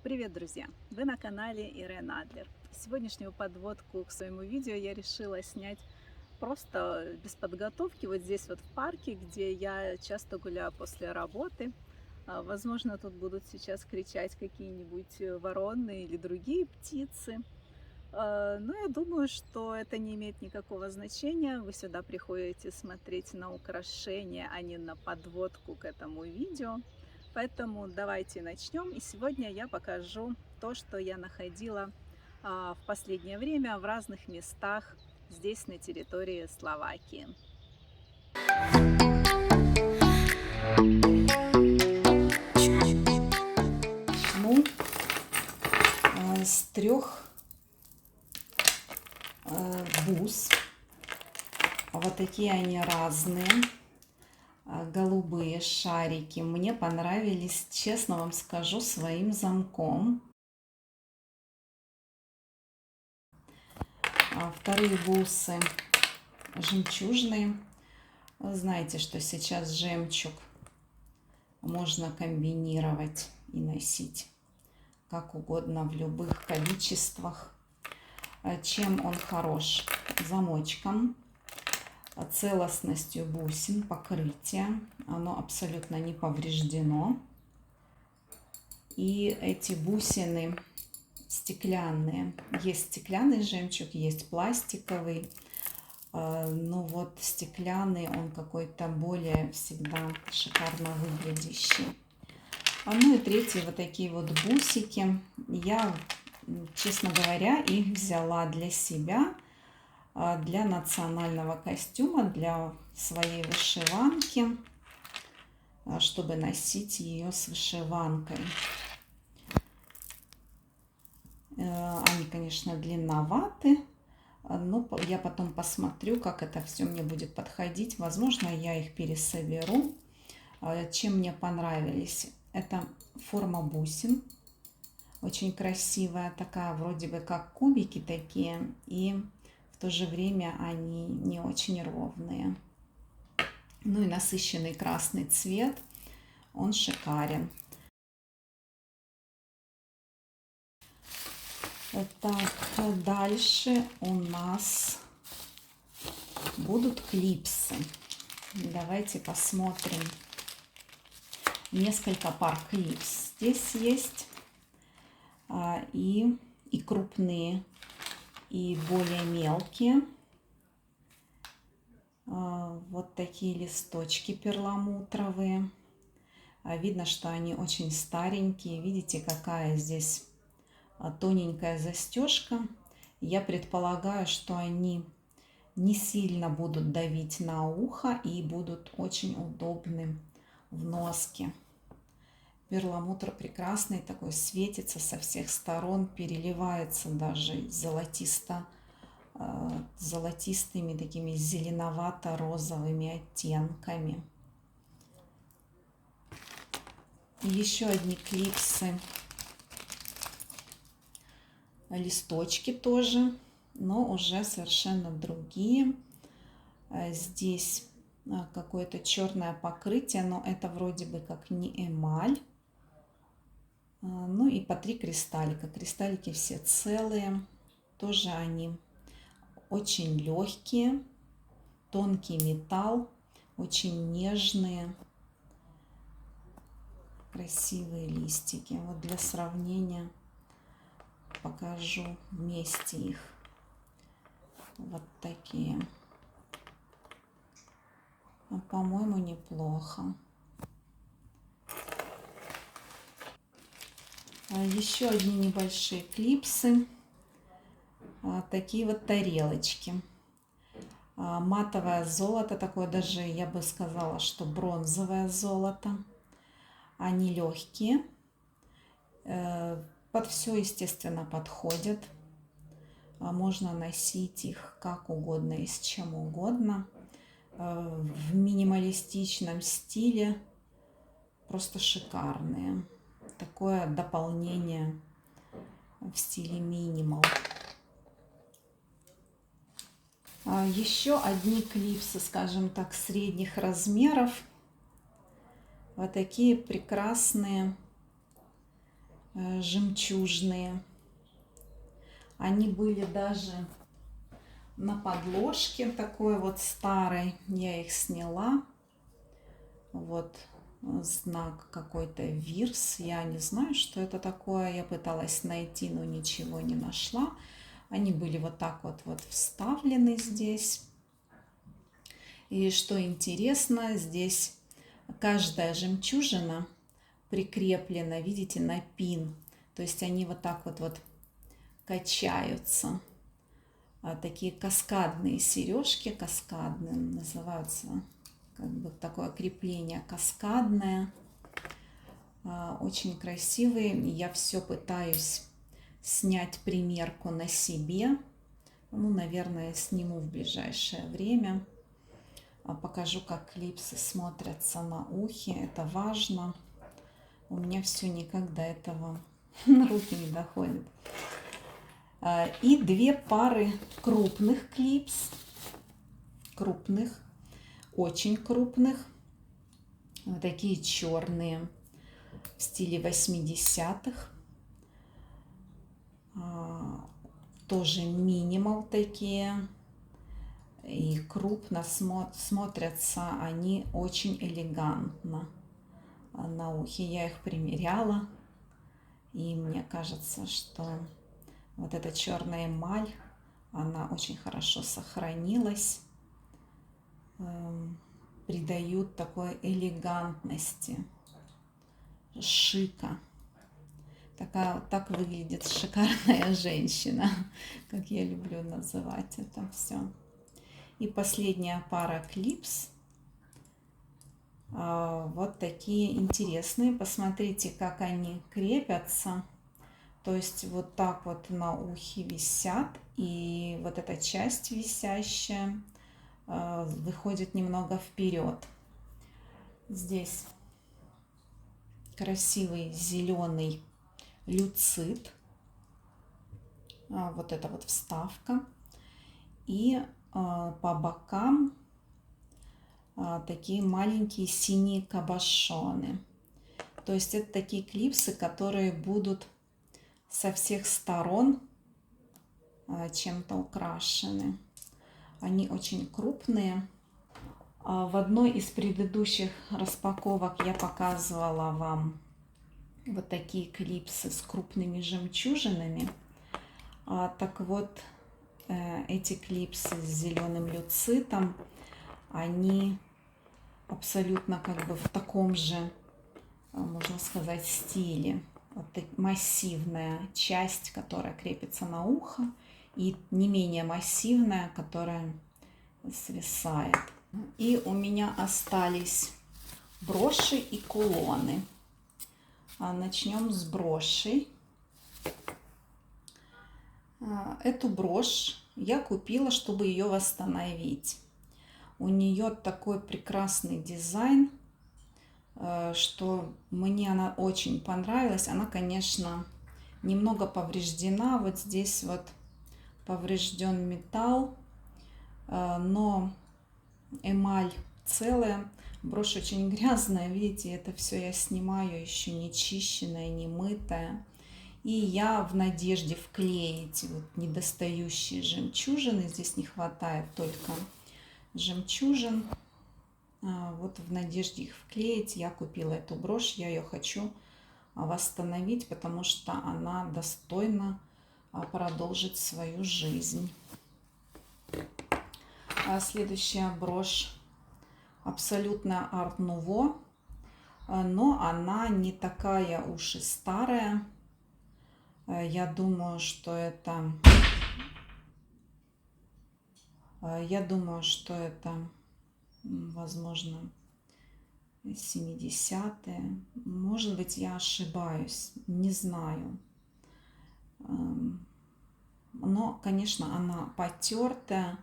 Привет, друзья! Вы на канале Ирен Адлер. Сегодняшнюю подводку к своему видео я решила снять просто без подготовки, вот здесь вот в парке, где я часто гуляю после работы. Возможно, тут будут сейчас кричать какие-нибудь вороны или другие птицы. Но я думаю, что это не имеет никакого значения. Вы сюда приходите смотреть на украшения, а не на подводку к этому видео. Поэтому давайте начнем. И сегодня я покажу то, что я находила в последнее время в разных местах здесь, на территории Словакии. Ну, с трех бус. Вот такие они разные, голубые шарики. Мне понравились, честно вам скажу, своим замком. Вторые бусы жемчужные. Вы знаете, что сейчас жемчуг можно комбинировать и носить как угодно в любых количествах. Чем он хорош? Замочком, целостностью бусин, покрытия. Оно абсолютно не повреждено. И эти бусины стеклянные. Есть стеклянный жемчуг, есть пластиковый. Но вот стеклянный, он какой-то более всегда шикарно выглядящий. Ну и третьи вот такие вот бусики. Я, честно говоря, их взяла для себя, для национального костюма, для своей вышиванки, чтобы носить ее с вышиванкой. Они, конечно, длинноваты, но я потом посмотрю, как это все мне будет подходить. Возможно, я их пересоберу. Чем мне понравились? Это форма бусин. Очень красивая, такая вроде бы как кубики такие, и в то же время они не очень ровные. Ну и насыщенный красный цвет, он шикарен. Так, дальше у нас будут клипсы. Давайте посмотрим. Несколько пар клипс здесь есть. И крупные, и более мелкие. Вот такие листочки перламутровые. Видно, что они очень старенькие. Видите, какая здесь тоненькая застежка. Я предполагаю, что они не сильно будут давить на ухо и будут очень удобны в носке. Перламутр прекрасный, такой светится со всех сторон, переливается даже золотистыми такими зеленовато-розовыми оттенками. И еще одни клипсы. Листочки тоже, но уже совершенно другие. Здесь какое-то черное покрытие, но это вроде бы как не эмаль. Ну и по 3 кристаллика. Кристаллики все целые. Тоже они очень легкие. Тонкий металл. Очень нежные. Красивые листики. Вот для сравнения покажу вместе их. Вот такие. По-моему, неплохо. Еще одни небольшие клипсы. Такие вот тарелочки. Матовое золото, такое даже, я бы сказала, что бронзовое золото. Они легкие. Под все, естественно, подходят. Можно носить их как угодно и с чем угодно. В минималистичном стиле. Просто шикарные. Такое дополнение в стиле минимал. Еще одни клипсы, скажем так, средних размеров. Вот такие прекрасные жемчужные. Они были даже на подложке такой вот старой. Я их сняла. Вот знак какой-то Вирс. Я не знаю, что это такое. Я пыталась найти, но ничего не нашла. Они были вот так вот вставлены здесь. И что интересно, здесь каждая жемчужина прикреплена, видите, на пин. То есть они вот так вот качаются. Такие каскадные сережки, каскадные называются, как бы такое крепление каскадное. Очень красивые. Я все пытаюсь снять примерку на себе. Ну, наверное, сниму в ближайшее время. Покажу, как клипсы смотрятся на ухе. Это важно. У меня все никак до этого руки не доходят. И 2 пары крупных клипс. Крупных. Очень крупных. Вот такие черные. В стиле 80-х. Тоже минимал такие. И крупно смотрятся они очень элегантно на ухе. Я их примеряла. И мне кажется, что вот эта черная эмаль, она очень хорошо сохранилась. Придают такой элегантности, шика. Так выглядит шикарная женщина, как я люблю называть это все. И последняя пара клипс. Вот такие интересные. Посмотрите, как они крепятся. То есть вот так вот на ухе висят. И вот эта часть висящая выходит немного вперед. Здесь красивый зеленый люцит. Вот эта вот вставка. И по бокам такие маленькие синие кабошоны. То есть это такие клипсы, которые будут со всех сторон чем-то украшены. Они очень крупные. В одной из предыдущих распаковок я показывала вам вот такие клипсы с крупными жемчужинами. Так вот, эти клипсы с зеленым люцитом, они абсолютно как бы в таком же, можно сказать, стиле. Вот массивная часть, которая крепится на ухо, и не менее массивная, которая свисает. И у меня остались броши и кулоны. Начнем с брошей. Эту брошь я купила, чтобы ее восстановить. У нее такой прекрасный дизайн, что мне она очень понравилась. Она, конечно, немного повреждена. Вот здесь вот поврежден металл, но эмаль целая. Брошь очень грязная, видите, это все я снимаю, еще не чищенная, не мытая. И я в надежде вклеить вот недостающие жемчужины. Здесь не хватает только жемчужин. Вот в надежде их вклеить я купила эту брошь. Я ее хочу восстановить, потому что она достойна продолжить свою жизнь. Следующая брошь абсолютно арт-нуво, но она не такая уж и старая. Я думаю, что это возможно 70-е. Может быть, я ошибаюсь, не знаю. Но, конечно, она потертая.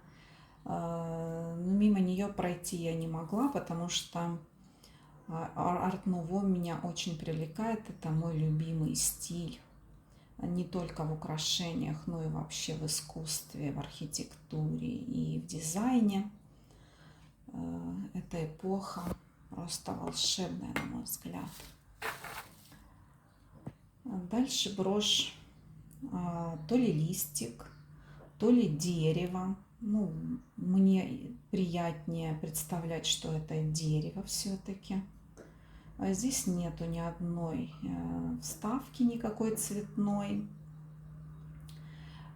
Но мимо нее пройти я не могла, потому что арт-нуво меня очень привлекает. Это мой любимый стиль. Не только в украшениях, но и вообще в искусстве, в архитектуре и в дизайне. Эта эпоха просто волшебная, на мой взгляд. Дальше брошь то ли листик, то ли дерево. Ну, мне приятнее представлять, что это дерево все-таки. Здесь нету ни одной вставки никакой цветной.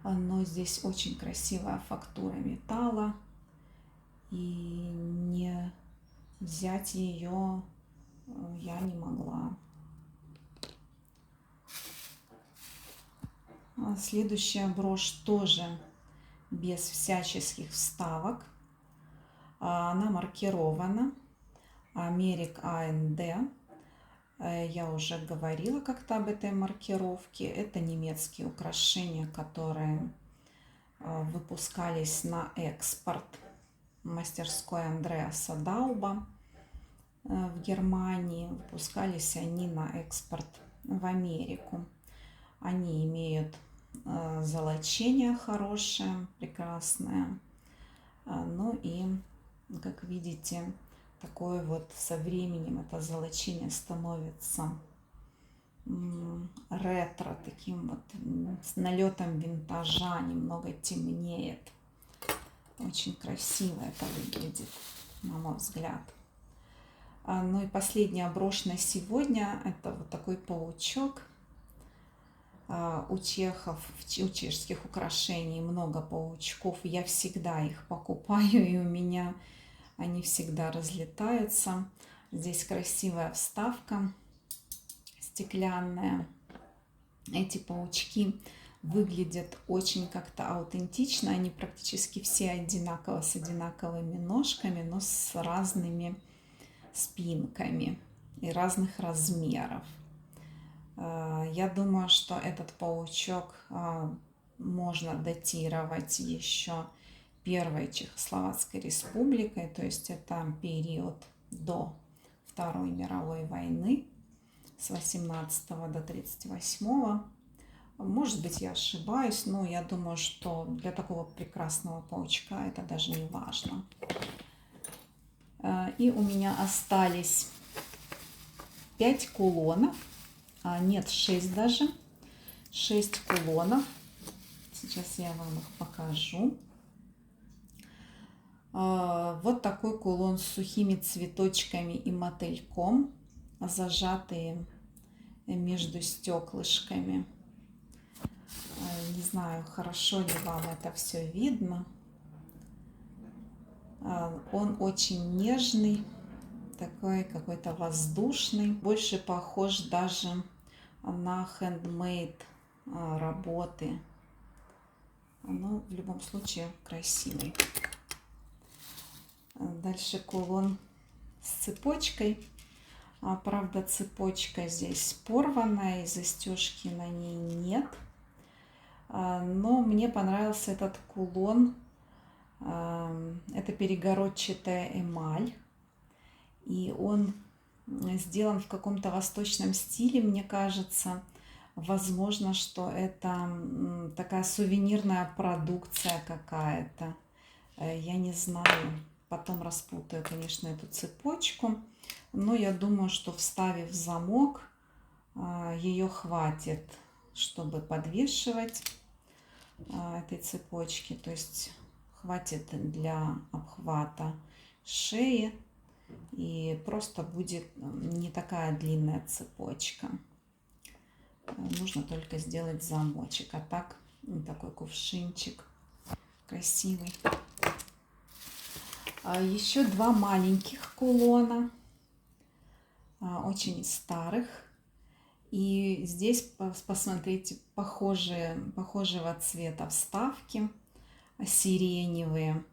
Но здесь очень красивая фактура металла. И не взять ее я не могла. Следующая брошь тоже без всяческих вставок. Она маркирована Amerik A&D. Я уже говорила как-то об этой маркировке. Это немецкие украшения, которые выпускались на экспорт мастерской Андреаса Дауба в Германии. Выпускались они на экспорт в Америку. Они имеют золочение хорошее, прекрасное. Ну и, как видите, такое вот со временем это золочение становится ретро, таким вот с налетом винтажа, немного темнеет. Очень красиво это выглядит, на мой взгляд. Ну и последняя брошь на сегодня, это вот такой паучок. У чешских украшений много паучков. Я всегда их покупаю, и у меня они всегда разлетаются. Здесь красивая вставка стеклянная. Эти паучки выглядят очень как-то аутентично. Они практически все одинаково, с одинаковыми ножками, но с разными спинками и разных размеров. Я думаю, что этот паучок можно датировать еще Первой Чехословацкой республикой, то есть это период до Второй мировой войны с 18 до 38. Может быть, я ошибаюсь, но я думаю, что для такого прекрасного паучка это даже не важно. И у меня остались 5 кулонов. Нет, 6 даже. 6 кулонов. Сейчас я вам их покажу. Вот такой кулон с сухими цветочками и мотыльком, зажатые между стеклышками. Не знаю, хорошо ли вам это все видно. Он очень нежный, такой какой-то воздушный, больше похож даже на handmade работы. Но в любом случае красивый. Дальше кулон с цепочкой. Правда, цепочка здесь порванная, и застежки на ней нет. Но мне понравился этот кулон. Это перегородчатая эмаль. И он сделан в каком-то восточном стиле, мне кажется. Возможно, что это такая сувенирная продукция какая-то. Я не знаю. Потом распутаю, конечно, эту цепочку. Но я думаю, что вставив замок, ее хватит, чтобы подвешивать этой цепочки. То есть хватит для обхвата шеи. И просто будет не такая длинная цепочка. Нужно только сделать замочек. А так такой кувшинчик красивый. Еще 2 маленьких кулона, очень старых. И здесь, посмотрите, похожего цвета вставки, сиреневые.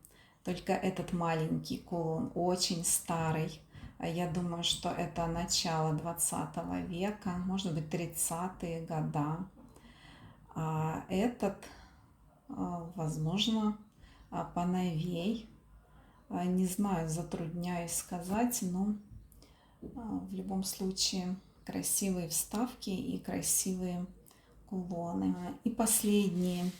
Только этот маленький кулон очень старый. Я думаю, что это начало 20 века, может быть, 30-е годы. А этот, возможно, поновей. Не знаю, затрудняюсь сказать, но в любом случае красивые вставки и красивые кулоны. И последние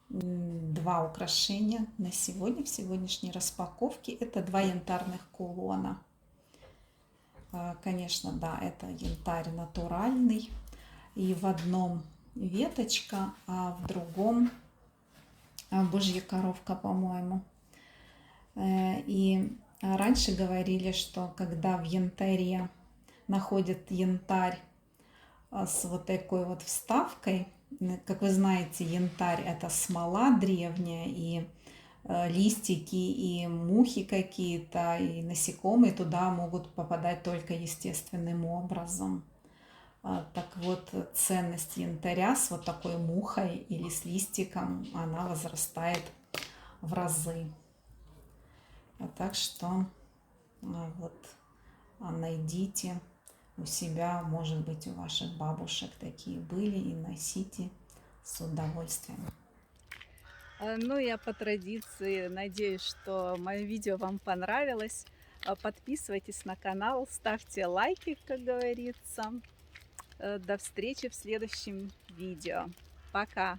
2 украшения на сегодня, в сегодняшней распаковке. Это 2 янтарных кулона. Конечно, да, это янтарь натуральный. И в одном веточка, а в другом божья коровка, по-моему. И раньше говорили, что когда в янтаре находят янтарь с вот такой вот вставкой, как вы знаете, янтарь это смола древняя, и листики, и мухи какие-то, и насекомые туда могут попадать только естественным образом. Так вот, ценность янтаря с вот такой мухой или с листиком, она возрастает в разы. Так что вот найдите у себя, может быть, у ваших бабушек такие были, и носите с удовольствием. Ну, я по традиции надеюсь, что мое видео вам понравилось. Подписывайтесь на канал, ставьте лайки, как говорится. До встречи в следующем видео. Пока!